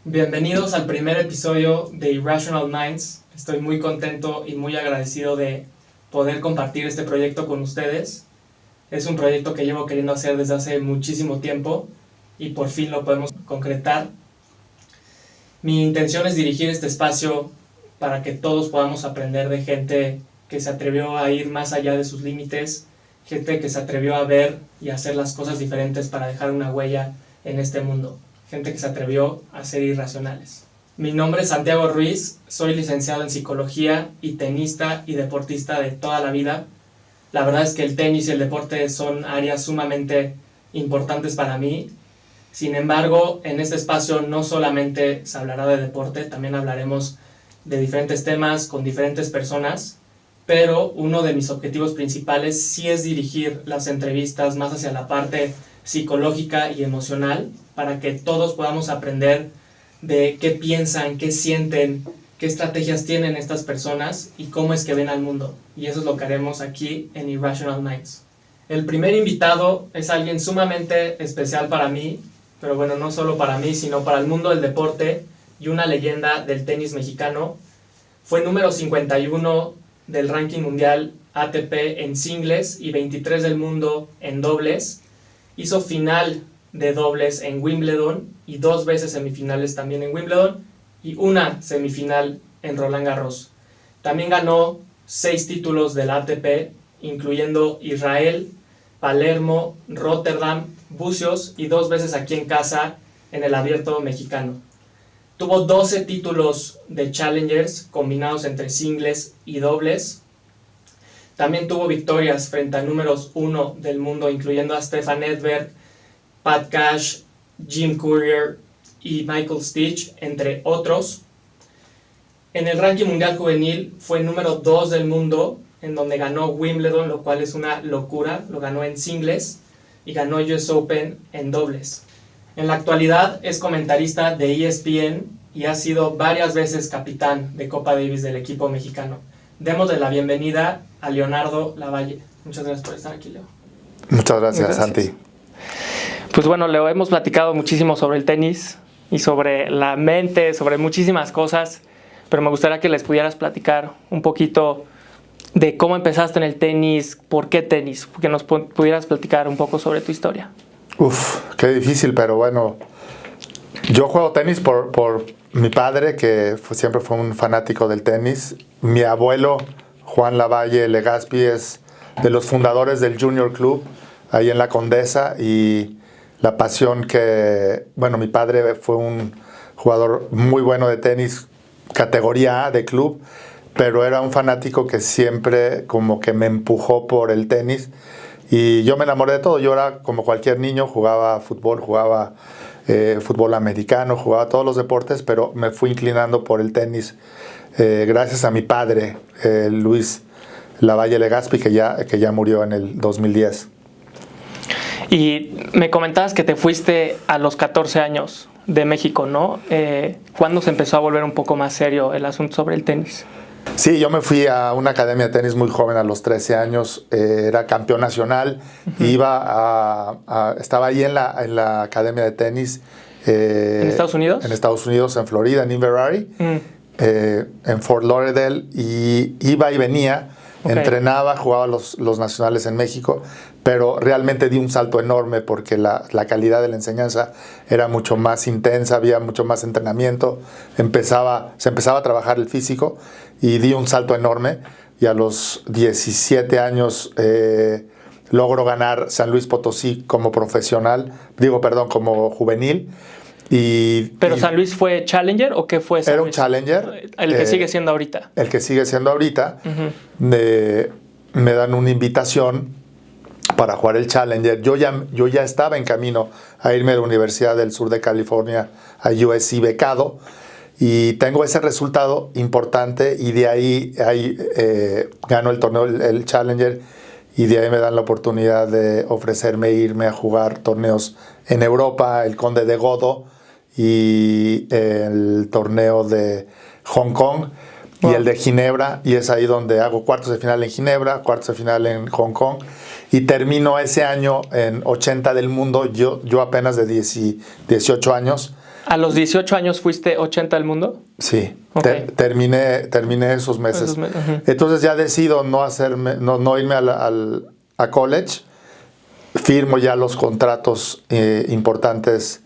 Bienvenidos al primer episodio de Irrational Minds. Estoy muy contento y muy agradecido de poder compartir este proyecto con ustedes. Es un proyecto que llevo queriendo hacer desde hace muchísimo tiempo y por fin lo podemos concretar. Mi intención es dirigir este espacio para que todos podamos aprender de gente que se atrevió a ir más allá de sus límites, gente que se atrevió a ver y hacer las cosas diferentes para dejar una huella en este mundo, gente que se atrevió a ser irracionales. Mi nombre es Santiago Ruiz, soy licenciado en psicología y tenista y deportista de toda la vida. La verdad es que el tenis y el deporte son áreas sumamente importantes para mí. Sin embargo, en este espacio no solamente se hablará de deporte, también hablaremos de diferentes temas con diferentes personas, pero uno de mis objetivos principales sí es dirigir las entrevistas más hacia la parte psicológica y emocional para que todos podamos aprender de qué piensan, qué sienten, qué estrategias tienen estas personas y cómo es que ven al mundo. Y eso es lo que haremos aquí en Irrational Minds. El primer invitado es alguien sumamente especial para mí, pero bueno, no solo para mí, sino para el mundo del deporte y una leyenda del tenis mexicano. Fue número 51 del ranking mundial ATP en singles y 23 del mundo en dobles. Hizo final de dobles en Wimbledon y 2 veces semifinales también en Wimbledon y una semifinal en Roland Garros. También ganó 6 títulos del ATP, incluyendo Israel, Palermo, Rotterdam, Bucios y 2 veces aquí en casa en el Abierto Mexicano. Tuvo 12 títulos de Challengers combinados entre singles y dobles. También tuvo victorias frente a números 1 del mundo, incluyendo a Stefan Edberg, Pat Cash, Jim Courier y Michael Stich, entre otros. En el ranking mundial juvenil fue número 2 del mundo, en donde ganó Wimbledon, lo cual es una locura. Lo ganó en singles y ganó US Open en dobles. En la actualidad es comentarista de ESPN y ha sido varias veces capitán de Copa Davis del equipo mexicano. Démosle la bienvenida a Leonardo Lavalle. Muchas gracias por estar aquí, Leo. Muchas gracias, Santi. Pues bueno, Leo, hemos platicado muchísimo sobre el tenis y sobre la mente, sobre muchísimas cosas, pero me gustaría que les pudieras platicar un poquito de cómo empezaste en el tenis, por qué tenis, que nos pudieras platicar un poco sobre tu historia. Qué difícil, pero bueno, yo juego tenis por mi padre, que siempre fue un fanático del tenis. Mi abuelo, Juan Lavalle Legaspi, es de los fundadores del Junior Club, ahí en La Condesa, y la pasión que, bueno, mi padre fue un jugador muy bueno de tenis, categoría A de club, pero era un fanático que siempre como que me empujó por el tenis. Y yo me enamoré de todo. Yo era como cualquier niño, jugaba fútbol, jugaba fútbol americano, jugaba todos los deportes, pero me fui inclinando por el tenis gracias a mi padre, Luis Lavalle Legaspi, que ya murió en el 2010. Y me comentabas que te fuiste a los 14 años de México, ¿no? ¿Cuándo se empezó a volver un poco más serio el asunto sobre el tenis? Sí, yo me fui a una academia de tenis muy joven, a los 13 años, era campeón nacional, estaba ahí en la academia de tenis. ¿En Estados Unidos? En Estados Unidos, en Florida, en Inverrary, en Fort Lauderdale, y iba y venía, entrenaba, jugaba los nacionales en México, pero realmente di un salto enorme porque la calidad de la enseñanza era mucho más intensa, había mucho más entrenamiento, se empezaba a trabajar el físico y di un salto enorme, y a los 17 años logro ganar San Luis Potosí como como juvenil. ¿Pero San Luis fue Challenger o qué fue San Era Luis? Un Challenger. El que sigue siendo ahorita. El que sigue siendo ahorita. Me dan una invitación para jugar el Challenger. Yo ya estaba en camino a irme a la Universidad del Sur de California, a USC, becado, y tengo ese resultado importante, y de ahí gano el torneo, el Challenger, y de ahí me dan la oportunidad de irme a jugar torneos en Europa, el Conde de Godó y el torneo de Hong Kong. Wow. Y el de Ginebra, y es ahí donde hago cuartos de final en Ginebra, cuartos de final en Hong Kong, y termino ese año en 80 del mundo, yo apenas de 18 años, ¿A los 18 años fuiste 80 del mundo? Sí, Okay. terminé esos meses. Entonces ya decido no irme a college. Firmo ya los contratos importantes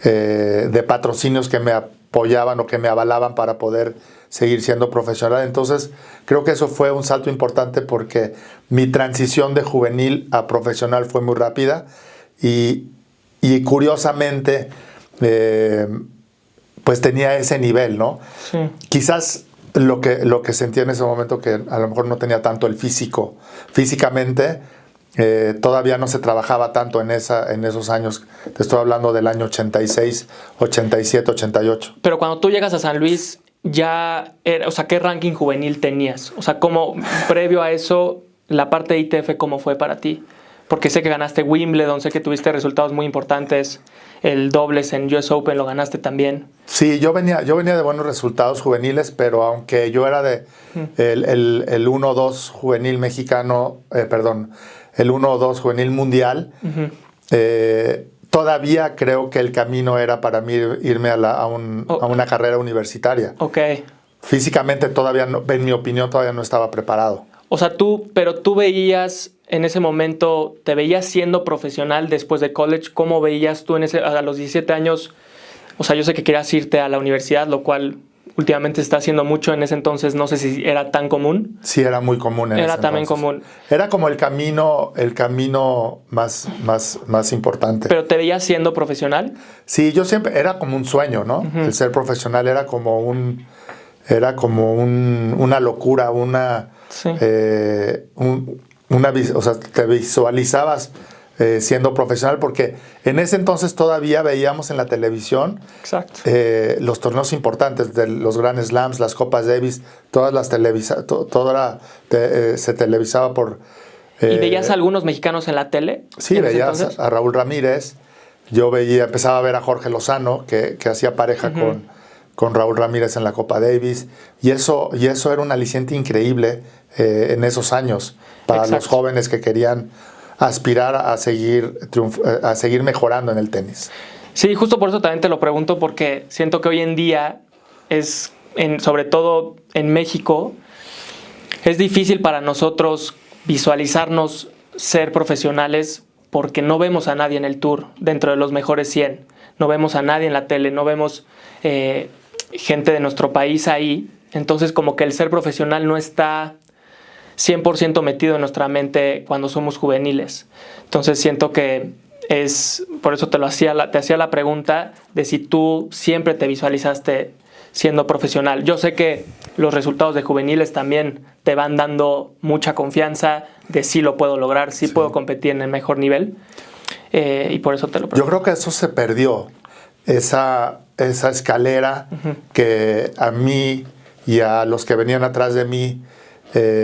de patrocinios que me apoyaban o que me avalaban para poder seguir siendo profesional. Entonces creo que eso fue un salto importante porque mi transición de juvenil a profesional fue muy rápida y curiosamente pues tenía ese nivel, ¿no? Sí. Quizás lo que sentía en ese momento, que a lo mejor no tenía tanto el físicamente, todavía no se trabajaba tanto en esos años. Te estoy hablando del año 86, 87, 88. Pero cuando tú llegas a San Luis, ya era, o sea, ¿qué ranking juvenil tenías? O sea, ¿cómo, previo a eso, la parte de ITF, cómo fue para ti? Porque sé que ganaste Wimbledon, sé que tuviste resultados muy importantes. El dobles en US Open lo ganaste también. Sí, yo venía de buenos resultados juveniles, pero aunque yo era de el 1-2 juvenil mexicano, el 1-2 juvenil mundial, todavía creo que el camino era para mí irme a una carrera universitaria. Ok. Físicamente todavía, no, en mi opinión, todavía no estaba preparado. O sea, pero tú veías en ese momento, ¿te veías siendo profesional después de college? ¿Cómo veías tú a los 17 años? O sea, yo sé que querías irte a la universidad, lo cual últimamente se está haciendo mucho. En ese entonces no sé si era tan común. Sí, era muy común. Era también común. Era como el camino más importante. ¿Pero te veías siendo profesional? Sí, yo siempre, era como un sueño, ¿no? El ser profesional era como una locura, Sí. O sea, te visualizabas siendo profesional, porque en ese entonces todavía veíamos en la televisión los torneos importantes de los Grand Slams, las Copas Davis, se televisaba por... ¿Y veías a algunos mexicanos en la tele? Sí, veías a Raúl Ramírez. Yo empezaba a ver a Jorge Lozano, que hacía pareja con Raúl Ramírez en la Copa Davis, y eso era un aliciente increíble en esos años para los jóvenes que querían aspirar a seguir mejorando en el tenis. Sí, justo por eso también te lo pregunto, porque siento que hoy en día sobre todo en México, es difícil para nosotros visualizarnos ser profesionales porque no vemos a nadie en el tour dentro de los mejores 100. No vemos a nadie en la tele, no vemos gente de nuestro país ahí. Entonces, como que el ser profesional no está 100% metido en nuestra mente cuando somos juveniles. Entonces, siento que por eso te hacía la pregunta de si tú siempre te visualizaste siendo profesional. Yo sé que los resultados de juveniles también te van dando mucha confianza de sí lo puedo lograr, sí puedo competir en el mejor nivel, y por eso te lo pregunto. Yo creo que eso se perdió, esa escalera que a mí y a los que venían atrás de mí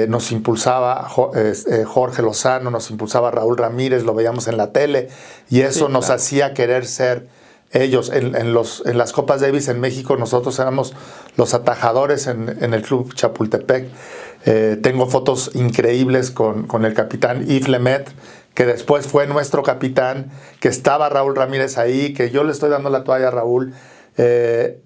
nos impulsaba Jorge Lozano, nos impulsaba Raúl Ramírez, lo veíamos en la tele, y eso nos hacía querer ser ellos. En las Copas Davis en México nosotros éramos los atajadores en el Club Chapultepec. Tengo fotos increíbles con el capitán Yves Lemaitre, que después fue nuestro capitán, que estaba Raúl Ramírez ahí, que yo le estoy dando la toalla a Raúl. Era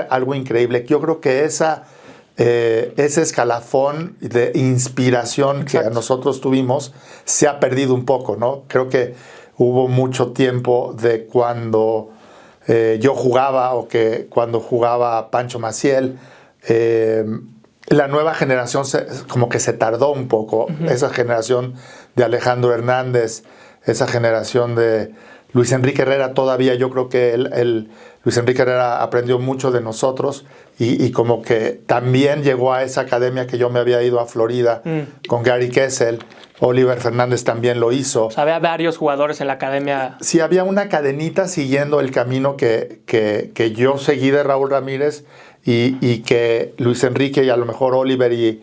algo increíble. Yo creo que ese escalafón de inspiración que a nosotros tuvimos se ha perdido un poco, ¿no? Creo que hubo mucho tiempo de cuando yo jugaba, o que cuando jugaba Pancho Maciel, la nueva generación como que se tardó un poco. Esa generación de Alejandro Hernández, esa generación de Luis Enrique Herrera, todavía yo creo que Luis Enrique Herrera aprendió mucho de nosotros, y como que también llegó a esa academia que yo me había ido a Florida con Gary Kessel. Oliver Fernández también lo hizo. O sea, había varios jugadores en la academia. Sí, había una cadenita siguiendo el camino que yo seguí de Raúl Ramírez, y que Luis Enrique y a lo mejor Oliver y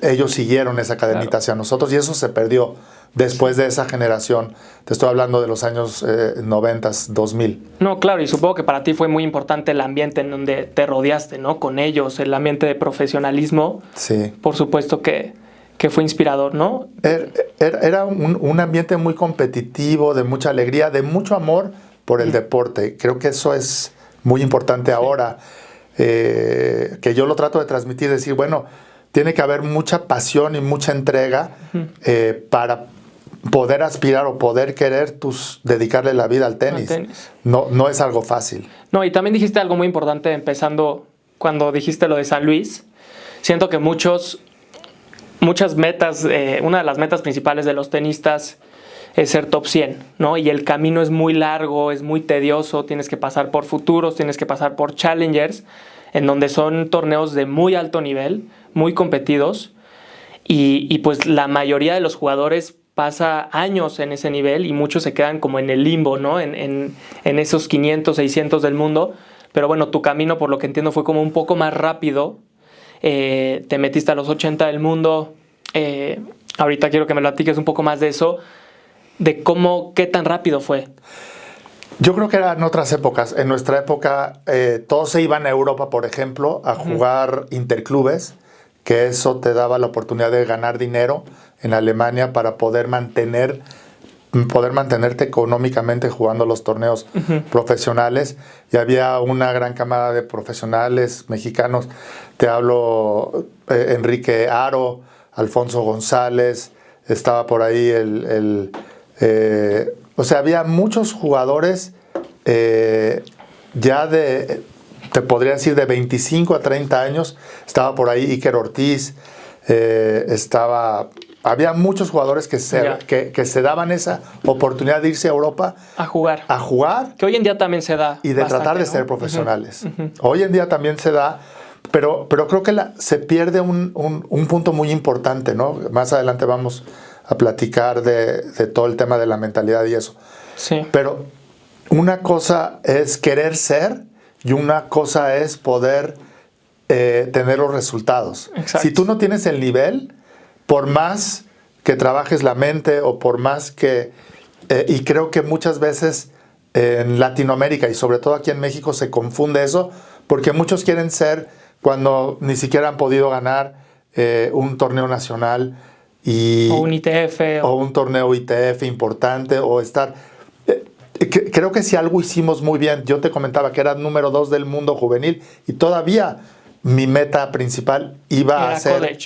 ellos siguieron esa cadenita hacia nosotros, y eso se perdió después de esa generación. Te estoy hablando de los años 90, 2000. No, claro, y supongo que para ti fue muy importante el ambiente en donde te rodeaste, ¿no? Con ellos, el ambiente de profesionalismo. Sí. Por supuesto que fue inspirador, ¿no? Era un ambiente muy competitivo, de mucha alegría, de mucho amor por el deporte. Creo que eso es muy importante ahora, que yo lo trato de transmitir, decir, bueno, tiene que haber mucha pasión y mucha entrega para poder aspirar o poder querer dedicarle la vida al tenis. No es algo fácil. No, y también dijiste algo muy importante empezando cuando dijiste lo de San Luis. Siento que muchas metas, una de las metas principales de los tenistas es ser top 100, ¿no? Y el camino es muy largo, es muy tedioso, tienes que pasar por futuros, tienes que pasar por challengers, en donde son torneos de muy alto nivel, muy competidos, y pues la mayoría de los jugadores pasa años en ese nivel y muchos se quedan como en el limbo, ¿no? En esos 500, 600 del mundo. Pero bueno, tu camino, por lo que entiendo, fue como un poco más rápido. Te metiste a los 80 del mundo. Ahorita quiero que me platiques un poco más de eso, de qué tan rápido fue. Yo creo que eran otras épocas. En nuestra época todos se iban a Europa, por ejemplo, a jugar interclubes, que eso te daba la oportunidad de ganar dinero en Alemania para poder mantenerte económicamente jugando los torneos profesionales. Y había una gran camada de profesionales mexicanos. Te hablo Enrique Aro, Alfonso González, estaba por ahí o sea, había muchos jugadores ya te podría decir, de 25 a 30 años. Estaba por ahí Iker Ortiz, había muchos jugadores que se daban esa oportunidad de irse a Europa a jugar. Que hoy en día también se da. Y de tratar de ser profesionales. Hoy en día también se da, pero creo que se pierde un punto muy importante, ¿no? Más adelante vamos a platicar de todo el tema de la mentalidad y eso. Sí. Pero una cosa es querer ser y una cosa es poder tener los resultados. Exacto. Si tú no tienes el nivel, por más que trabajes la mente o por más que... y creo que muchas veces en Latinoamérica y sobre todo aquí en México se confunde eso, porque muchos quieren ser cuando ni siquiera han podido ganar un torneo nacional o un ITF o un torneo ITF importante o estar... Creo que si algo hicimos muy bien, yo te comentaba que era número 2 del mundo juvenil y todavía mi meta principal iba a ser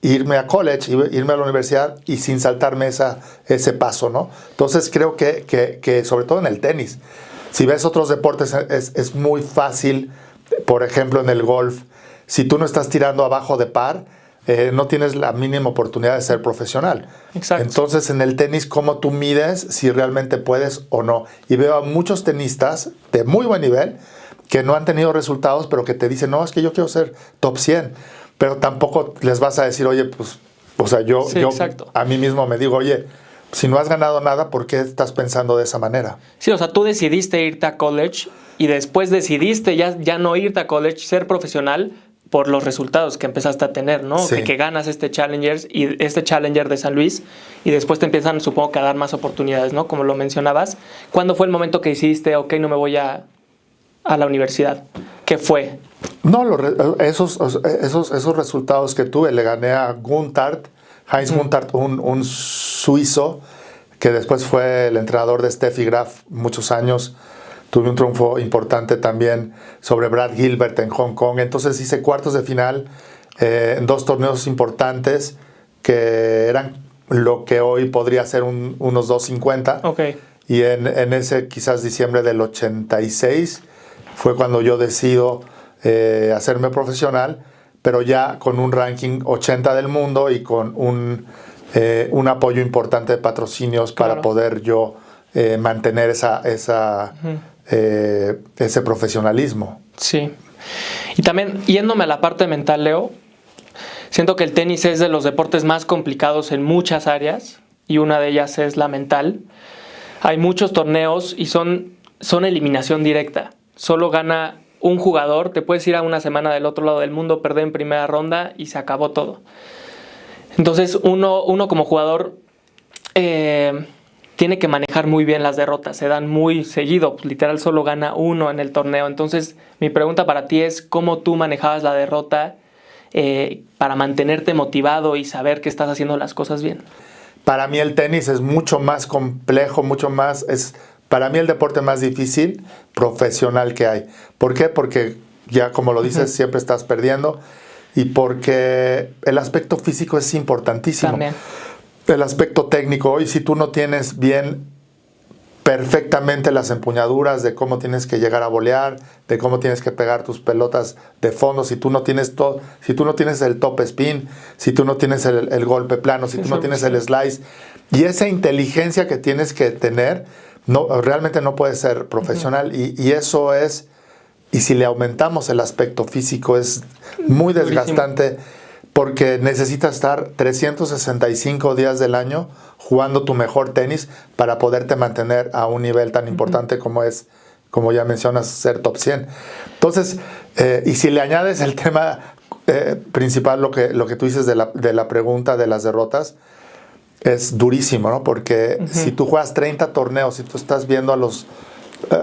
irme a college, irme a la universidad y sin saltarme ese paso, ¿no? Entonces creo que sobre todo en el tenis, si ves otros deportes es muy fácil, por ejemplo en el golf, si tú no estás tirando abajo de par, no tienes la mínima oportunidad de ser profesional. Exacto. Entonces en el tenis, ¿cómo tú mides si realmente puedes o no? Y veo a muchos tenistas de muy buen nivel que no han tenido resultados, pero que te dicen, no, es que yo quiero ser top 100. Pero tampoco les vas a decir, oye, pues, o sea, yo a mí mismo me digo, oye, si no has ganado nada, ¿por qué estás pensando de esa manera? Sí, o sea, tú decidiste irte a college y después decidiste ya no irte a college, ser profesional por los resultados que empezaste a tener, ¿no? Sí. Que ganas este Challenger de San Luis y después te empiezan, supongo, que a dar más oportunidades, ¿no? Como lo mencionabas. ¿Cuándo fue el momento que decidiste, ok, no me voy a la universidad? ¿Qué fue? No, esos resultados que tuve, le gané a Heinz Guntart, un suizo que después fue el entrenador de Steffi Graf muchos años. Tuve un triunfo importante también sobre Brad Gilbert en Hong Kong. Entonces hice cuartos de final en 2 torneos importantes que eran lo que hoy podría ser unos 250. Okay. Y en ese quizás diciembre del 86 fue cuando yo decido hacerme profesional, pero ya con un ranking 80 del mundo y con un apoyo importante de patrocinios. Claro. Para poder yo mantener ese profesionalismo. Sí. Y también, yéndome a la parte mental, Leo, siento que el tenis es de los deportes más complicados en muchas áreas y una de ellas es la mental. Hay muchos torneos y son eliminación directa. Solo gana un jugador, te puedes ir a una semana del otro lado del mundo, perder en primera ronda y se acabó todo. Entonces uno como jugador tiene que manejar muy bien las derrotas, se dan muy seguido, pues, literal solo gana uno en el torneo. Entonces mi pregunta para ti es ¿cómo tú manejabas la derrota para mantenerte motivado y saber que estás haciendo las cosas bien? Para mí el tenis es mucho más complejo, mucho más, es para mí el deporte más difícil profesional que hay. ¿Por qué? Porque ya como lo dices, siempre estás perdiendo y porque el aspecto físico es importantísimo. También. El aspecto técnico, hoy si tú no tienes bien perfectamente las empuñaduras de cómo tienes que llegar a volear, de cómo tienes que pegar tus pelotas de fondo, si tú no tienes todo, si tú no tienes el top spin, si tú no tienes el golpe plano, si tú no tienes el slice, y esa inteligencia que tienes que tener, realmente no puedes ser profesional. Y eso es, y si le aumentamos el aspecto físico, es muy desgastante porque necesitas estar 365 días del año jugando tu mejor tenis para poderte mantener a un nivel tan importante como es, como ya mencionas, ser top 100. Entonces, y si le añades el tema principal, lo que tú dices de la pregunta de las derrotas, es durísimo, ¿no? Porque si tú juegas 30 torneos, si tú estás viendo a los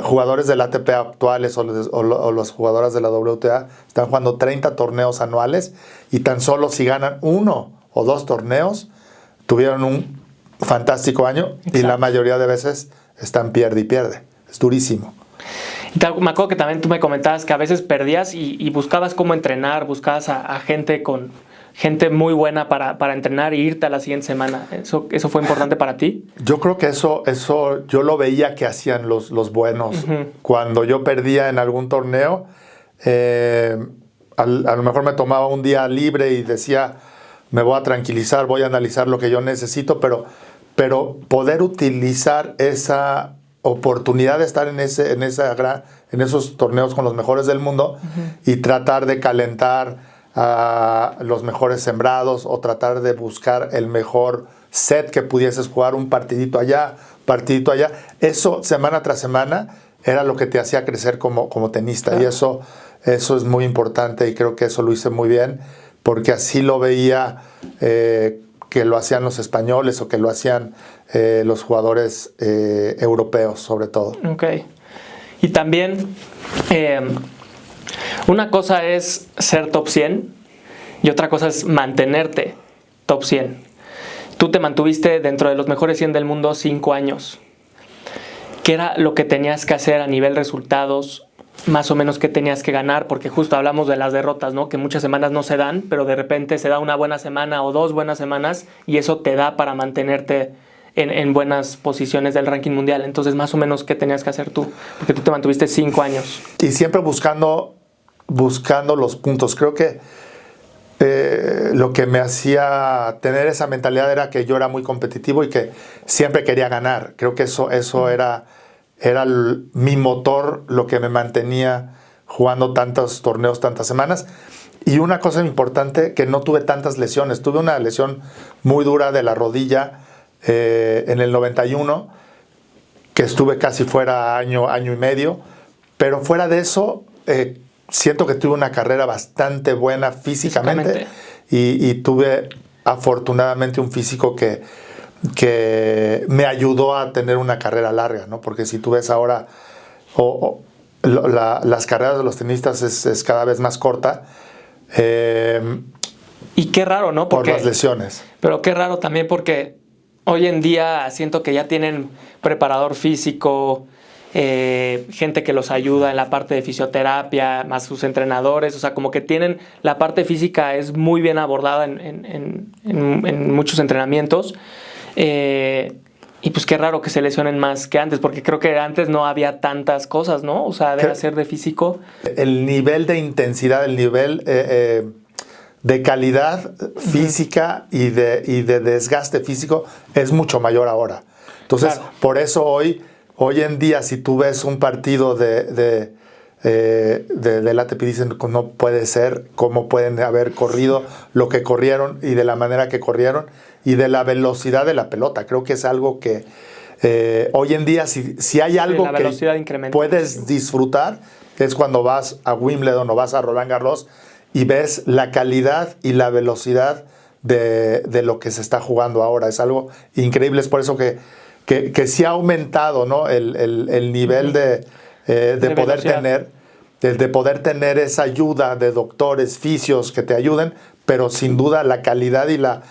jugadores del ATP actuales o las jugadoras de la WTA, están jugando 30 torneos anuales y tan solo si ganan 1 o 2 torneos, tuvieron un fantástico año. Exacto. Y la mayoría de veces están pierde y pierde. Es durísimo. Me acuerdo que también tú me comentabas que a veces perdías y buscabas cómo entrenar, buscabas a gente muy buena para entrenar e irte a la siguiente semana. ¿Eso fue importante para ti? Yo creo que eso yo lo veía que hacían los buenos. Cuando yo perdía en algún torneo, a lo mejor me tomaba un día libre y decía, me voy a tranquilizar, voy a analizar lo que yo necesito, pero poder utilizar esa oportunidad de estar en esos torneos con los mejores del mundo y tratar de calentar a los mejores sembrados o tratar de buscar el mejor set que pudieses jugar, un partidito allá. Eso semana tras semana era lo que te hacía crecer como tenista. Claro. Y eso es muy importante y creo que eso lo hice muy bien porque así lo veía que lo hacían los españoles o que lo hacían los jugadores europeos sobre todo. Ok. Y también una cosa es ser top 100 y otra cosa es mantenerte top 100. Tú te mantuviste dentro de los mejores 100 del mundo 5 años. ¿Qué era lo que tenías que hacer a nivel resultados? Más o menos qué tenías que ganar, porque justo hablamos de las derrotas, ¿no? Que muchas semanas no se dan, pero de repente se da una buena semana o 2 buenas semanas y eso te da para mantenerte en buenas posiciones del ranking mundial. Entonces, más o menos, ¿qué tenías que hacer tú? Porque tú te mantuviste 5 años. Y siempre buscando los puntos. Creo que lo que me hacía tener esa mentalidad era que yo era muy competitivo y que siempre quería ganar. Creo que eso era mi motor, lo que me mantenía jugando tantos torneos, tantas semanas. Y una cosa importante, que no tuve tantas lesiones. Tuve una lesión muy dura de la rodilla en el 91, que estuve casi fuera año y medio. Pero fuera de eso, siento que tuve una carrera bastante buena físicamente. Y tuve afortunadamente un físico que me ayudó a tener una carrera larga, ¿no? Porque si tú ves ahora las carreras de los tenistas es cada vez más corta. Y qué raro, ¿no? Por las lesiones. Pero qué raro también porque hoy en día siento que ya tienen preparador físico, gente que los ayuda en la parte de fisioterapia, más sus entrenadores, o sea, como que tienen la parte física es muy bien abordada en muchos entrenamientos. Y pues qué raro que se lesionen más que antes, porque creo que antes no había tantas cosas, ¿no? O sea, de hacer de físico. El nivel de intensidad, el nivel de calidad física y de desgaste físico es mucho mayor ahora. Entonces, claro. Por eso hoy en día, si tú ves un partido del ATP, dicen que no puede ser, cómo pueden haber corrido lo que corrieron y de la manera que corrieron y de la velocidad de la pelota. Creo que es algo que hoy en día, si hay algo que puedes disfrutar, es cuando vas a Wimbledon o vas a Roland Garros y ves la calidad y la velocidad de lo que se está jugando ahora. Es algo increíble, es por eso que sí ha aumentado, ¿no? el nivel de poder tener esa ayuda de doctores, fisios que te ayuden, pero sin duda la calidad y la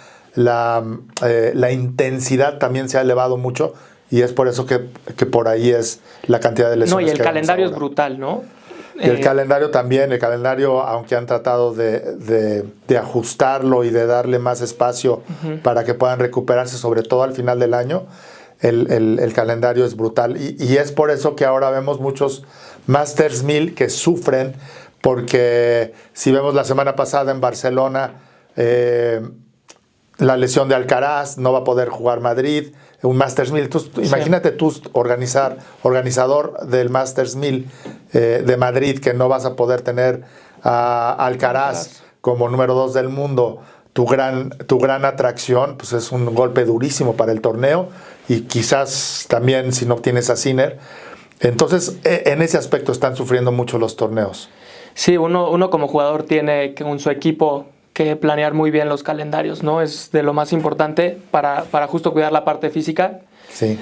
intensidad también se ha elevado mucho y es por eso que por ahí es la cantidad de lesiones. No, y el que calendario es ahora. brutal, ¿no? Y el calendario también, aunque han tratado de ajustarlo y de darle más espacio para que puedan recuperarse, sobre todo al final del año, el calendario es brutal. Y es por eso que ahora vemos muchos Masters 1000 que sufren, porque si vemos la semana pasada en Barcelona, la lesión de Alcaraz, no va a poder jugar Madrid, un Masters 1000. Imagínate tú organizador del Masters 1000 de Madrid, que no vas a poder tener a Alcaraz como número 2 del mundo, tu gran atracción, pues es un golpe durísimo para el torneo, y quizás también si no obtienes a Sinner. Entonces, en ese aspecto están sufriendo mucho los torneos. Sí, uno como jugador tiene con su equipo que planear muy bien los calendarios, ¿no? Es de lo más importante para justo cuidar la parte física. Sí.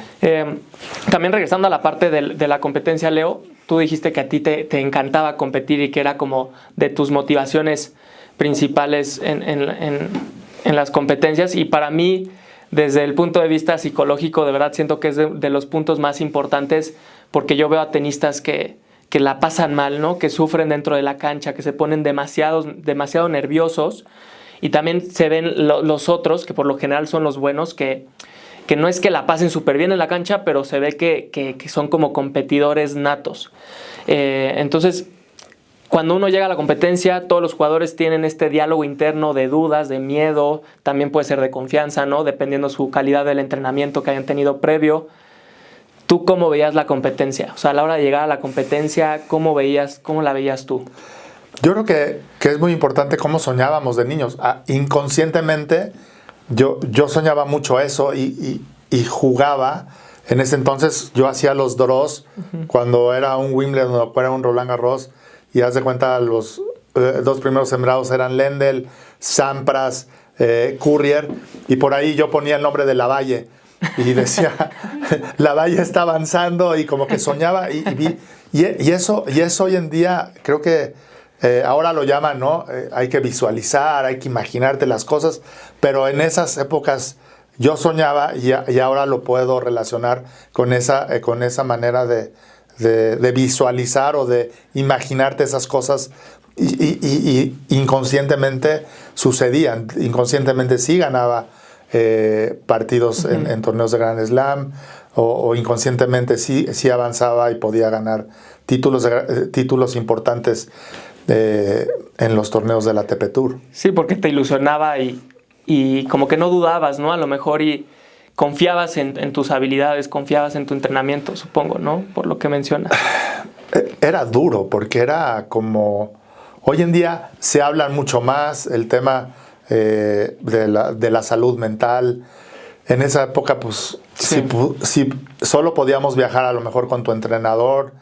También regresando a la parte de la competencia, Leo, tú dijiste que a ti te encantaba competir y que era como de tus motivaciones principales en las competencias, y para mí, desde el punto de vista psicológico, de verdad siento que es de los puntos más importantes, porque yo veo a tenistas que la pasan mal, ¿no? Que sufren dentro de la cancha, que se ponen demasiado nerviosos, y también se ven los otros, que por lo general son los buenos, que no es que la pasen súper bien en la cancha, pero se ve que son como competidores natos. Entonces, cuando uno llega a la competencia, todos los jugadores tienen este diálogo interno de dudas, de miedo, también puede ser de confianza, ¿no? Dependiendo su calidad del entrenamiento que hayan tenido previo. ¿Tú cómo veías la competencia? O sea, a la hora de llegar a la competencia, ¿cómo la veías tú? Yo creo que es muy importante cómo soñábamos de niños. Inconscientemente, yo soñaba mucho eso y jugaba. En ese entonces yo hacía los draws cuando era un Wimbledon o era un Roland Garros, y haz de cuenta, los 2 primeros sembrados eran Lendl, Sampras, Courier, y por ahí yo ponía el nombre de Lavalle y decía, Lavalle está avanzando, y como que soñaba, y eso hoy en día creo que ahora lo llaman, ¿no? Hay que visualizar, hay que imaginarte las cosas, pero en esas épocas yo soñaba, y ahora lo puedo relacionar con esa manera de visualizar o de imaginarte esas cosas, y inconscientemente sucedían. Inconscientemente sí ganaba partidos en torneos de Grand Slam, o inconscientemente sí avanzaba y podía ganar títulos importantes en los torneos de la ATP Tour. Sí, porque te ilusionaba y como que no dudabas, ¿no? A lo mejor y confiabas en tus habilidades, confiabas en tu entrenamiento, supongo, ¿no? Por lo que mencionas. Era duro, porque era como... Hoy en día se habla mucho más el tema de la salud mental. En esa época, pues, sí. si solo podíamos viajar a lo mejor con tu entrenador,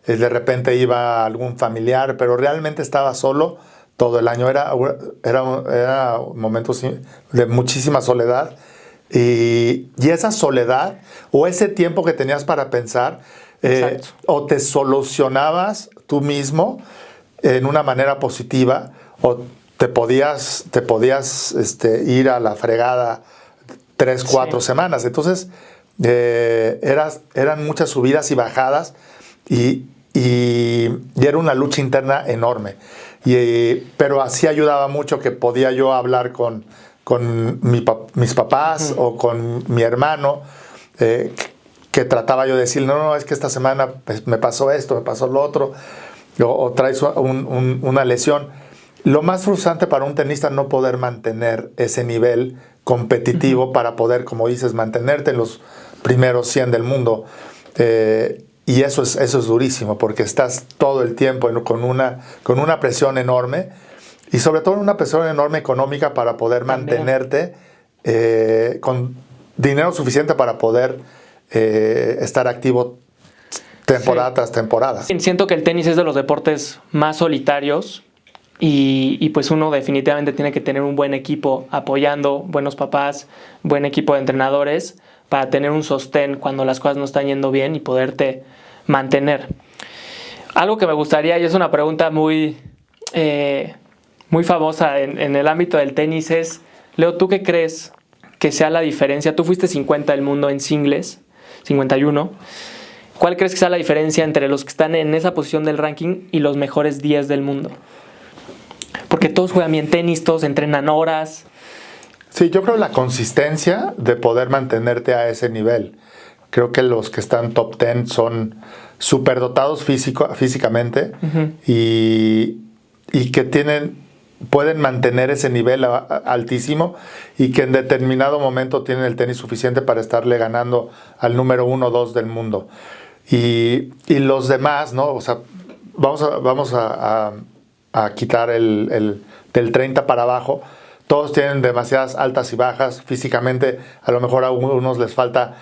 de repente iba algún familiar, pero realmente estaba solo todo el año. Era momentos de muchísima soledad. Y esa soledad, o ese tiempo que tenías para pensar, o te solucionabas tú mismo en una manera positiva, o te podías ir a la fregada 3, 4 semanas. Entonces, eran muchas subidas y bajadas, y era una lucha interna enorme. Pero así ayudaba mucho que podía yo hablar con mis papás o con mi hermano, que trataba yo de decir, no, es que esta semana me pasó esto, me pasó lo otro, o traes una lesión. Lo más frustrante para un tenista no poder mantener ese nivel competitivo para poder, como dices, mantenerte en los primeros 100 del mundo. Y eso es durísimo, porque estás todo el tiempo con una presión enorme, y sobre todo una presión enorme económica para poder mantenerte con dinero suficiente para poder estar activo temporada tras temporada. Siento que el tenis es de los deportes más solitarios, y pues uno definitivamente tiene que tener un buen equipo apoyando, buenos papás, buen equipo de entrenadores, para tener un sostén cuando las cosas no están yendo bien y poderte mantener. Algo que me gustaría, y es una pregunta muy famosa en el ámbito del tenis, es, Leo, ¿tú qué crees que sea la diferencia? Tú fuiste 50 del mundo en singles. 51. ¿Cuál crees que sea la diferencia entre los que están en esa posición del ranking y los mejores 10 del mundo? Porque todos juegan bien tenis, todos entrenan horas. Sí, yo creo la consistencia de poder mantenerte a ese nivel. Creo que los que están top 10 son superdotados físicamente y que pueden mantener ese nivel altísimo y que en determinado momento tienen el tenis suficiente para estarle ganando al número 1 o 2 del mundo. Y los demás, ¿no? O sea, vamos a quitar del 30 para abajo. Todos tienen demasiadas altas y bajas. Físicamente, a lo mejor a unos les falta...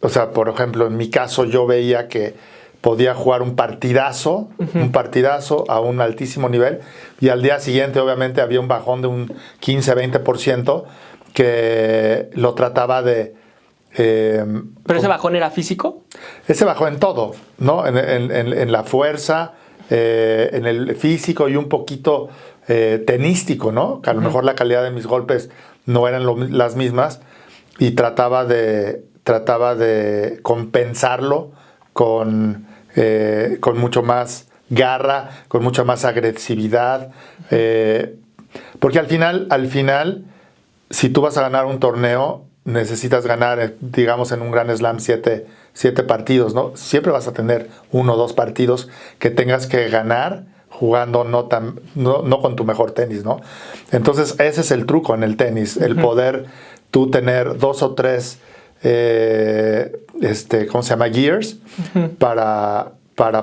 o sea, por ejemplo, en mi caso yo veía que podía jugar un partidazo a un altísimo nivel y al día siguiente obviamente había un bajón de un 15-20% que lo trataba de... ¿Pero ese bajón era físico? Ese bajó en todo, ¿no? En la fuerza, en el físico y un poquito tenístico, ¿no? Que a lo mejor la calidad de mis golpes no eran las mismas y trataba de compensarlo con mucho más garra, con mucha más agresividad. Porque al final, si tú vas a ganar un torneo, necesitas ganar, digamos, en un Grand Slam 7 partidos, ¿no? Siempre vas a tener 1 o 2 partidos que tengas que ganar jugando no con tu mejor tenis, ¿no? Entonces, ese es el truco en el tenis, el poder tú tener 2 o 3 ¿cómo se llama? Gears para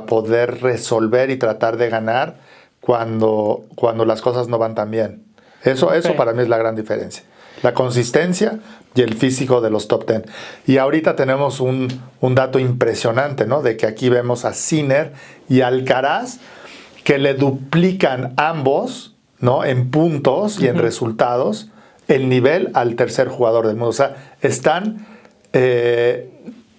poder resolver y tratar de ganar cuando las cosas no van tan bien. Eso para mí es la gran diferencia. La consistencia y el físico de los top 10. Y ahorita tenemos un dato impresionante, ¿no? De que aquí vemos a Sinner y Alcaraz que le duplican ambos, ¿no? En puntos y en resultados el nivel al tercer jugador del mundo. O sea, están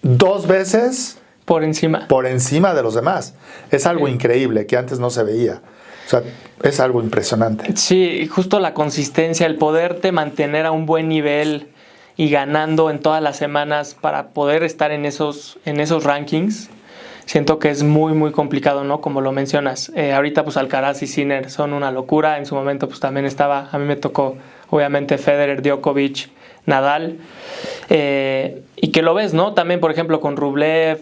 2 veces por encima de los demás. Es algo increíble que antes no se veía. O sea, es algo impresionante. Sí, justo la consistencia, el poderte mantener a un buen nivel y ganando en todas las semanas para poder estar en esos rankings. Siento que es muy, muy complicado, ¿no? Como lo mencionas. Ahorita, pues, Alcaraz y Sinner son una locura. En su momento, pues, también a mí me tocó, obviamente, Federer, Djokovic, Nadal. Y que lo ves, ¿no? También, por ejemplo, con Rublev,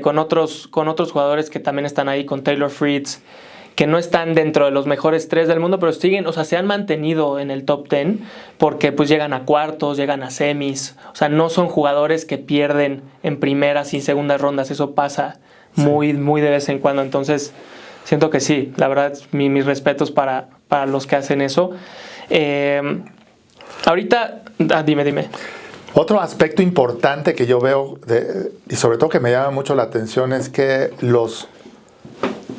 con otros jugadores que también están ahí, con Taylor Fritz, que no están dentro de los mejores 3 del mundo, pero siguen, o sea, se han mantenido en el top 10 porque pues llegan a cuartos, llegan a semis. O sea, no son jugadores que pierden en primeras y segundas rondas. Eso pasa muy, muy de vez en cuando. Entonces, siento que sí, la verdad, mis respetos para los que hacen eso. Ahorita, dime. Otro aspecto importante que yo veo, y sobre todo que me llama mucho la atención, es que los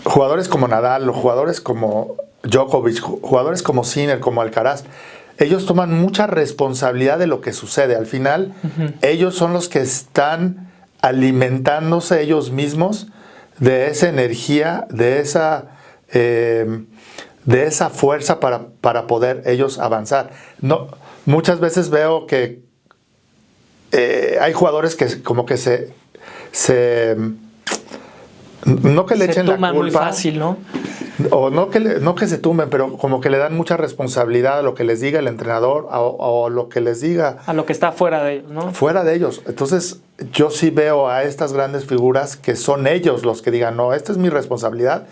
jugadores como Nadal, los jugadores como Djokovic, jugadores como Sinner, como Alcaraz, ellos toman mucha responsabilidad de lo que sucede. Al final, ellos son los que están alimentándose ellos mismos de esa energía, de esa fuerza para poder ellos avanzar. No, muchas veces veo que hay jugadores que como que no que le echen la culpa, muy fácil, ¿no? O no que se tumben, pero como que le dan mucha responsabilidad a lo que les diga el entrenador o lo que les diga. A lo que está fuera de ellos, ¿no? Fuera de ellos. Entonces, yo sí veo a estas grandes figuras que son ellos los que digan, no, esta es mi responsabilidad.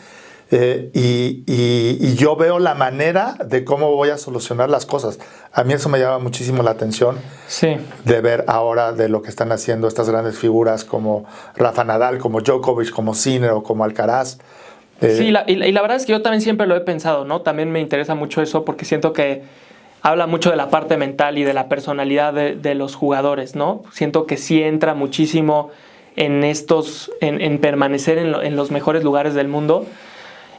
Y yo veo la manera de cómo voy a solucionar las cosas. A mí eso me llama muchísimo la atención, sí, de ver ahora de lo que están haciendo estas grandes figuras como Rafa Nadal, como Djokovic, como Sinner o como Alcaraz. Sí, y la verdad es que yo también siempre lo he pensado, ¿no? También me interesa mucho eso porque siento que habla mucho de la parte mental y de la personalidad de los jugadores, ¿no? Siento que sí entra muchísimo en permanecer en los mejores lugares del mundo.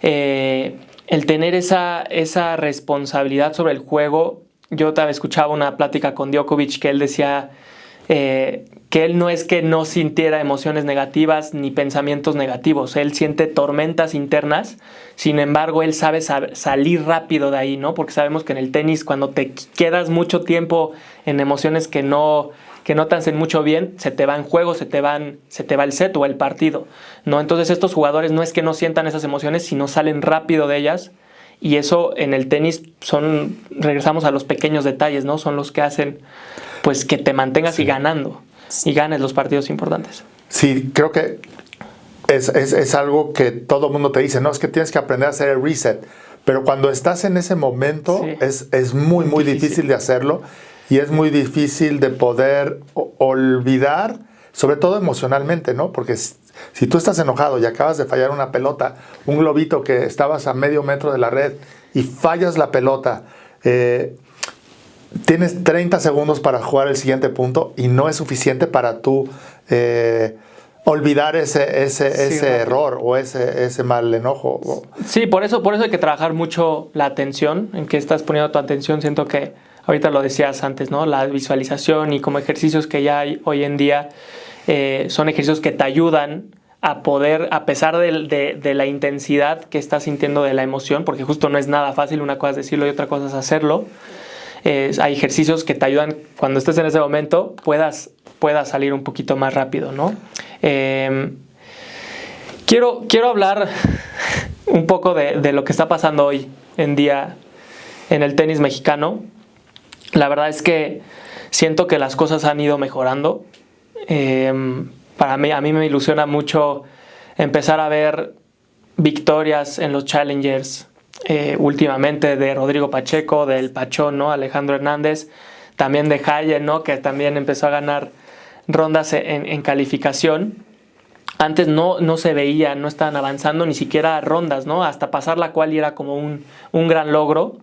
El tener esa responsabilidad sobre el juego. Yo también escuchaba una plática con Djokovic que él decía que él no es que no sintiera emociones negativas ni pensamientos negativos, él siente tormentas internas, sin embargo él sabe salir rápido de ahí, ¿no? Porque sabemos que en el tenis cuando te quedas mucho tiempo en emociones que no que no te hacen mucho bien, se te va en juego, se te va el set o el partido, ¿no? Entonces estos jugadores no es que no sientan esas emociones, sino salen rápido de ellas, y eso en el tenis regresamos a los pequeños detalles, ¿no? Son los que hacen pues que te mantengas y ganando, y ganes los partidos importantes. Sí, creo que es algo que todo el mundo te dice, no, es que tienes que aprender a hacer el reset. Pero cuando estás en ese momento, sí, es muy difícil de hacerlo, y es muy difícil de poder olvidar, sobre todo emocionalmente, ¿no? Porque si tú estás enojado y acabas de fallar una pelota, un globito que estabas a medio metro de la red y fallas la pelota, tienes 30 segundos para jugar el siguiente punto y no es suficiente para tú olvidar ese error o ese mal enojo. Sí, por eso hay que trabajar mucho la atención, en qué estás poniendo tu atención. Siento que ahorita lo decías antes, ¿no? La visualización y como ejercicios que ya hay hoy en día son ejercicios que te ayudan a poder, a pesar de la intensidad que estás sintiendo de la emoción, porque justo no es nada fácil, una cosa es decirlo y otra cosa es hacerlo. Hay ejercicios que te ayudan cuando estés en ese momento puedas salir un poquito más rápido, ¿no? Quiero hablar un poco de lo que está pasando hoy en día en el tenis mexicano. La verdad es que siento que las cosas han ido mejorando. A mí me ilusiona mucho empezar a ver victorias en los Challengers últimamente, de Rodrigo Pacheco, del Pachón, ¿no? Alejandro Hernández, también de Haye, ¿no? Que también empezó a ganar rondas en calificación. Antes no se veía, no estaban avanzando ni siquiera rondas, ¿no? Hasta pasar la quali era como un gran logro.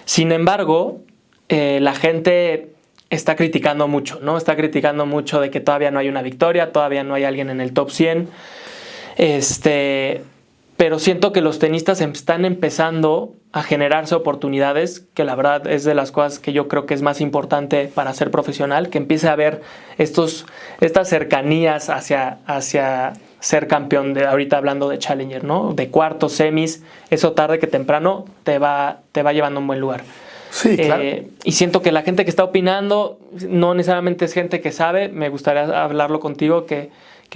Sin embargo, la gente está criticando mucho, ¿no? Está criticando mucho de que todavía no hay una victoria, todavía no hay alguien en el top 100. Pero siento que los tenistas están empezando a generarse oportunidades, que la verdad es de las cosas que yo creo que es más importante para ser profesional, que empiece a haber estas cercanías hacia ser campeón, ahorita hablando de Challenger, ¿no? De cuartos, semis, eso tarde que temprano te va llevando a un buen lugar. Sí, claro. Y siento que la gente que está opinando no necesariamente es gente que sabe. Me gustaría hablarlo contigo, que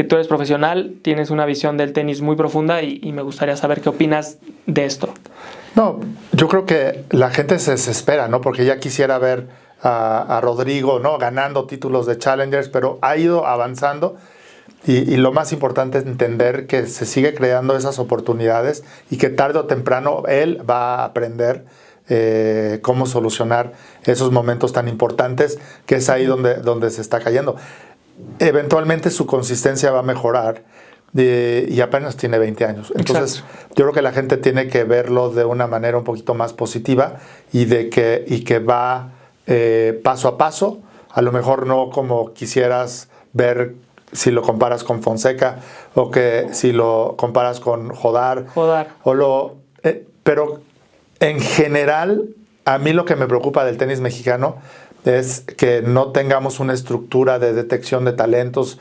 tú eres profesional, tienes una visión del tenis muy profunda y me gustaría saber qué opinas de esto. No, yo creo que la gente se desespera, ¿no? Porque ya quisiera ver a Rodrigo, ¿no? Ganando títulos de Challengers, pero ha ido avanzando y lo más importante es entender que se sigue creando esas oportunidades y que tarde o temprano él va a aprender cómo solucionar esos momentos tan importantes, que es ahí donde se está cayendo. Eventualmente su consistencia va a mejorar y apenas tiene 20 años. Entonces, exacto, yo creo que la gente tiene que verlo de una manera un poquito más positiva y que va paso a paso. A lo mejor no como quisieras ver si lo comparas con Fonseca o que si lo comparas con Jodar. Pero en general, a mí lo que me preocupa del tenis mexicano es que no tengamos una estructura de detección de talentos,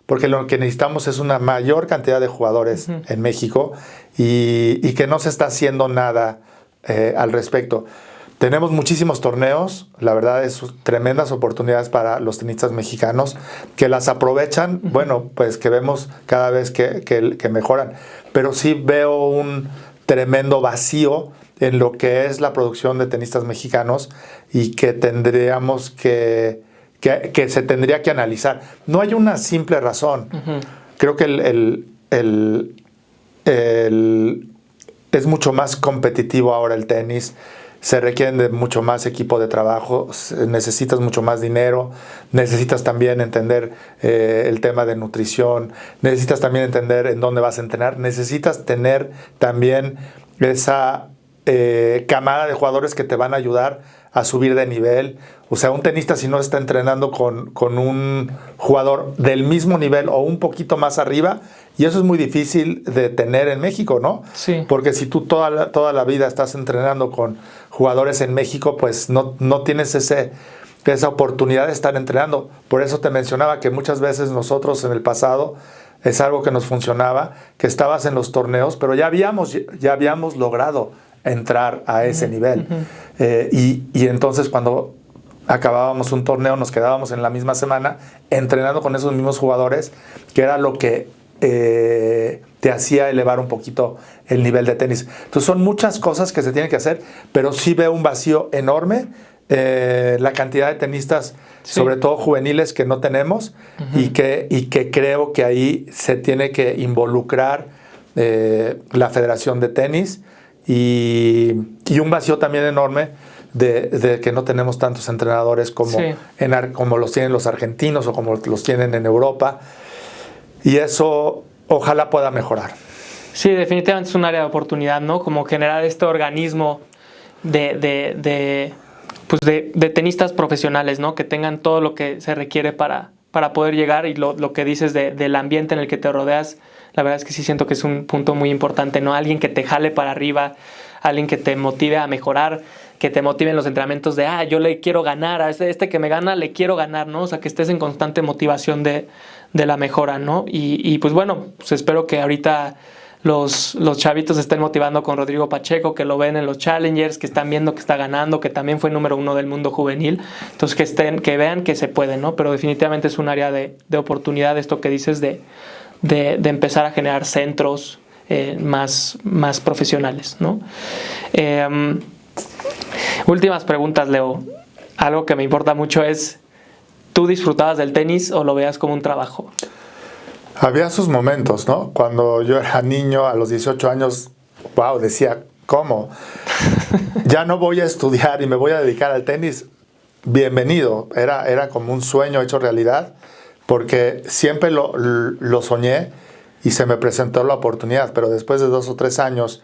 porque lo que necesitamos es una mayor cantidad de jugadores en México y que no se está haciendo nada al respecto. Tenemos muchísimos torneos, la verdad es tremendas oportunidades para los tenistas mexicanos que las aprovechan, bueno, pues que vemos cada vez que mejoran, pero sí veo un tremendo vacío en lo que es la producción de tenistas mexicanos y que tendríamos que se tendría que analizar. No hay una simple razón. Creo que es mucho más competitivo ahora el tenis. Se requieren de mucho más equipo de trabajo, necesitas mucho más dinero, necesitas también entender el tema de nutrición, necesitas también entender en dónde vas a entrenar, necesitas tener también esa camada de jugadores que te van a ayudar a subir de nivel. O sea, un tenista, si no está entrenando con un jugador del mismo nivel o un poquito más arriba, y eso es muy difícil de tener en México, ¿no? Sí. Porque si tú toda la vida estás entrenando con jugadores en México, pues no tienes esa oportunidad de estar entrenando. Por eso te mencionaba que muchas veces nosotros en el pasado es algo que nos funcionaba, que estabas en los torneos, pero ya habíamos logrado entrar a ese nivel. Y entonces cuando acabábamos un torneo, nos quedábamos en la misma semana entrenando con esos mismos jugadores, que era lo que te hacía elevar un poquito el nivel de tenis. Entonces son muchas cosas que se tienen que hacer, pero sí veo un vacío enorme, la cantidad de tenistas, sobre todo juveniles, que no tenemos, y que creo que ahí se tiene que involucrar la Federación de Tenis, y un vacío también enorme de que no tenemos tantos entrenadores como, como los tienen los argentinos o como los tienen en Europa. Y eso ojalá pueda mejorar. Sí, definitivamente es un área de oportunidad, ¿no? Como generar este organismo de tenistas profesionales, ¿no? Que tengan todo lo que se requiere para poder llegar, y lo que dices del ambiente en el que te rodeas, la verdad es que sí siento que es un punto muy importante, ¿no? Alguien que te jale para arriba, alguien que te motive a mejorar, que te motive en los entrenamientos de, yo le quiero ganar, a este que me gana le quiero ganar, ¿no? O sea, que estés en constante motivación de la mejora, ¿no? Y pues bueno, pues espero que ahorita los chavitos se estén motivando con Rodrigo Pacheco, que lo ven en los Challengers, que están viendo que está ganando, que también fue número 1 del mundo juvenil. Entonces que vean que se puede, ¿no? Pero definitivamente es un área de oportunidad, esto que dices de empezar a generar centros más profesionales, ¿no? Últimas preguntas, Leo. Algo que me importa mucho es, ¿tú disfrutabas del tenis o lo veías como un trabajo? Había sus momentos, ¿no? Cuando yo era niño, a los 18 años, wow, decía, ¿cómo? Ya no voy a estudiar y me voy a dedicar al tenis. Bienvenido. Era como un sueño hecho realidad, porque siempre lo soñé y se me presentó la oportunidad. Pero después de 2 o 3 años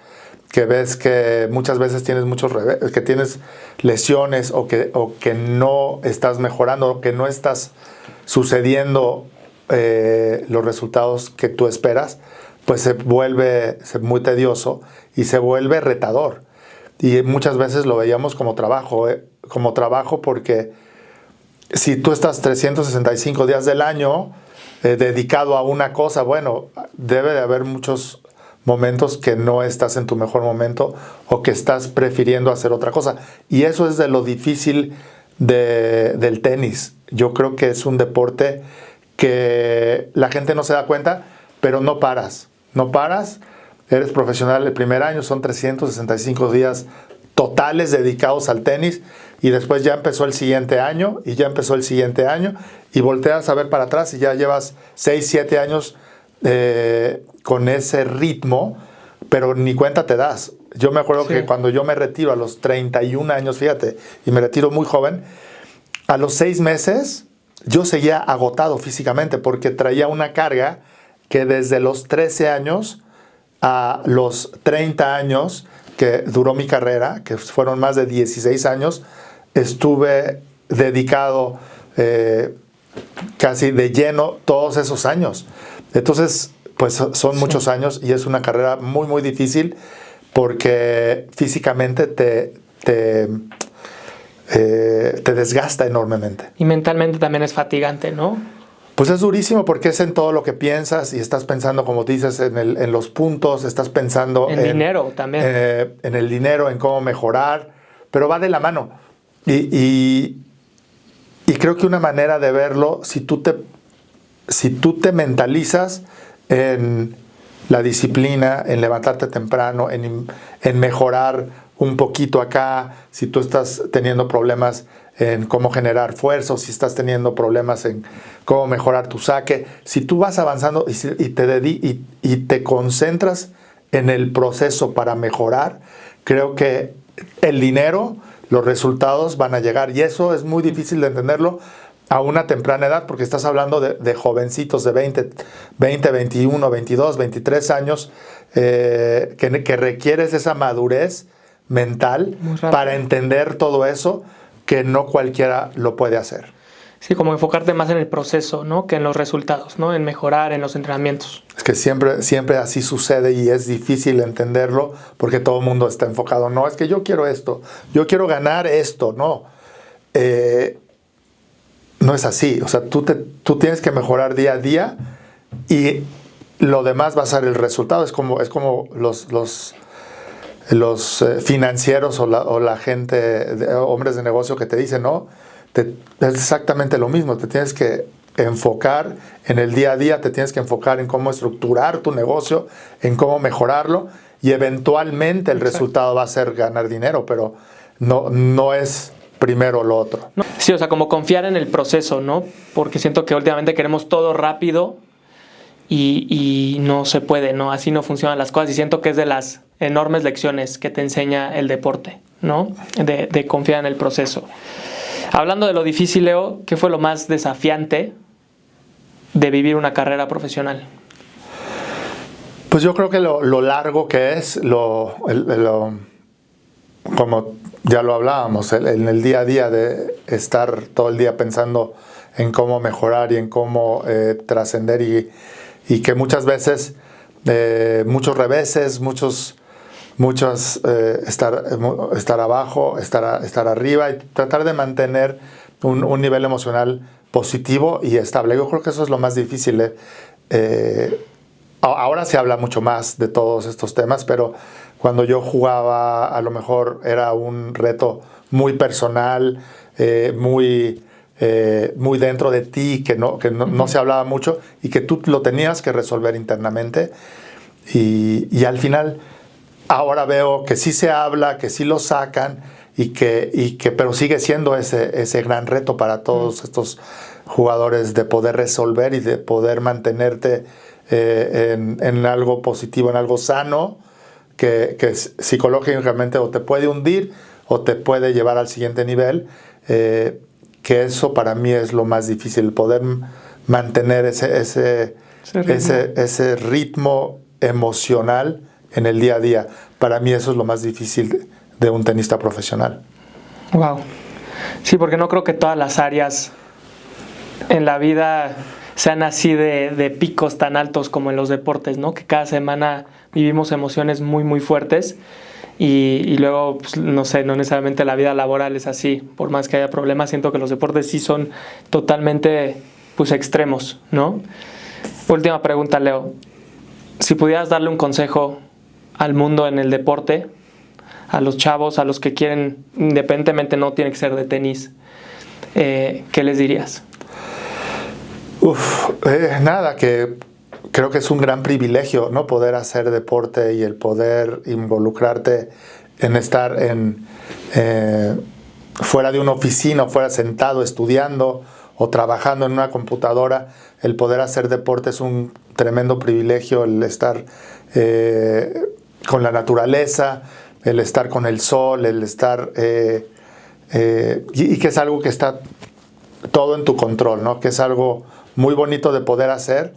que ves que muchas veces tienes que tienes lesiones, o que no estás mejorando, o que no estás sucediendo los resultados que tú esperas, pues se vuelve muy tedioso y se vuelve retador. Y muchas veces lo veíamos como trabajo, porque si tú estás 365 días del año dedicado a una cosa, bueno, debe de haber muchos momentos que no estás en tu mejor momento, o que estás prefiriendo hacer otra cosa. Y eso es de lo difícil del tenis. Yo creo que es un deporte que la gente no se da cuenta, pero no paras. No paras. Eres profesional el primer año, son 365 días totales dedicados al tenis, y después ya empezó el siguiente año, y ya empezó el siguiente año, y volteas a ver para atrás y ya llevas 6, 7 años con ese ritmo, pero ni cuenta te das. Yo me acuerdo que cuando yo me retiro a los 31 años, fíjate, y me retiro muy joven, a los 6 meses yo seguía agotado físicamente, porque traía una carga que desde los 13 años a los 30 años que duró mi carrera, que fueron más de 16 años, estuve dedicado casi de lleno todos esos años. Entonces, pues son muchos años, y es una carrera muy, muy difícil, porque físicamente te desgasta enormemente. Y mentalmente también es fatigante, ¿no? Pues es durísimo, porque es en todo lo que piensas, y estás pensando, como dices, en los puntos, estás pensando en dinero también. En el dinero, en cómo mejorar, pero va de la mano. Y creo que una manera de verlo, si tú te mentalizas en la disciplina, en levantarte temprano, en mejorar un poquito acá, si tú estás teniendo problemas en cómo generar fuerza, o si estás teniendo problemas en cómo mejorar tu saque, si tú vas avanzando y te concentras en el proceso para mejorar, creo que el dinero, los resultados van a llegar. Y eso es muy difícil de entenderlo a una temprana edad, porque estás hablando de jovencitos de 20, 21, 22, 23 años, que requieres esa madurez mental para entender todo eso, que no cualquiera lo puede hacer. Sí, como enfocarte más en el proceso, ¿no? Que en los resultados, ¿no? En mejorar, en los entrenamientos. Es que siempre así sucede, y es difícil entenderlo, porque todo el mundo está enfocado. No, es que yo quiero esto, yo quiero ganar esto. No, no es así. O sea, tú tienes que mejorar día a día, y lo demás va a ser el resultado. Es como los financieros o la gente, hombres de negocio, que te dicen, no, es exactamente lo mismo. Te tienes que enfocar en el día a día, te tienes que enfocar en cómo estructurar tu negocio, en cómo mejorarlo, y eventualmente el resultado va a ser ganar dinero, pero no es primero lo otro. Sí, o sea, como confiar en el proceso, ¿no? Porque siento que últimamente queremos todo rápido y no se puede, ¿no? Así no funcionan las cosas, y siento que es de las enormes lecciones que te enseña el deporte, ¿no? De confiar en el proceso. Hablando de lo difícil, Leo, ¿qué fue lo más desafiante de vivir una carrera profesional? Pues yo creo que lo largo que es, como ya lo hablábamos, en el día a día de estar todo el día pensando en cómo mejorar y en cómo trascender, y que muchas veces, muchos reveses, estar abajo, estar arriba, y tratar de mantener un nivel emocional positivo y estable. Yo creo que eso es lo más difícil. Ahora se habla mucho más de todos estos temas, pero cuando yo jugaba, a lo mejor era un reto muy personal, muy dentro de ti, que no se hablaba mucho, y que tú lo tenías que resolver internamente. Y al final, ahora veo que sí se habla, que sí lo sacan, pero sigue siendo ese gran reto para todos estos jugadores, de poder resolver y de poder mantenerte en algo positivo, en algo sano, que psicológicamente o te puede hundir o te puede llevar al siguiente nivel, que eso para mí es lo más difícil, poder mantener ese ritmo emocional en el día a día. Para mí eso es lo más difícil de un tenista profesional. Wow. Sí, porque no creo que todas las áreas en la vida sean así de picos tan altos como en los deportes, ¿no? Que cada semana vivimos emociones muy, muy fuertes, y luego, pues, no sé, no necesariamente la vida laboral es así. Por más que haya problemas, siento que los deportes sí son totalmente, pues, extremos, ¿no? Última pregunta, Leo. Si pudieras darle un consejo al mundo en el deporte, a los chavos, a los que quieren, independientemente, no tiene que ser de tenis, ¿qué les dirías? Nada, que creo que es un gran privilegio, ¿no? Poder hacer deporte y el poder involucrarte en estar fuera de una oficina, fuera sentado estudiando o trabajando en una computadora. El poder hacer deporte es un tremendo privilegio, el estar con la naturaleza, el estar con el sol, el estar y que es algo que está todo en tu control, ¿no? Que es algo muy bonito de poder hacer,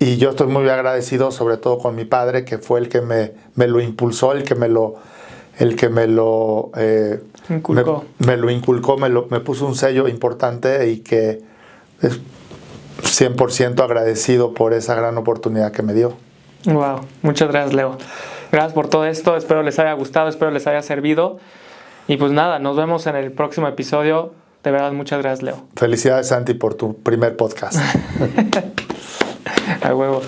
y yo estoy muy agradecido, sobre todo con mi padre, que fue el que me lo impulsó, el que me lo Inculcó. me lo inculcó, me puso un sello importante, y que es 100% agradecido por esa gran oportunidad que me dio. Wow, muchas gracias, Leo. Gracias por todo esto, espero les haya gustado, espero les haya servido, y pues nada, nos vemos en el próximo episodio. De verdad, muchas gracias, Leo. Felicidades, Santi, por tu primer podcast. A huevo.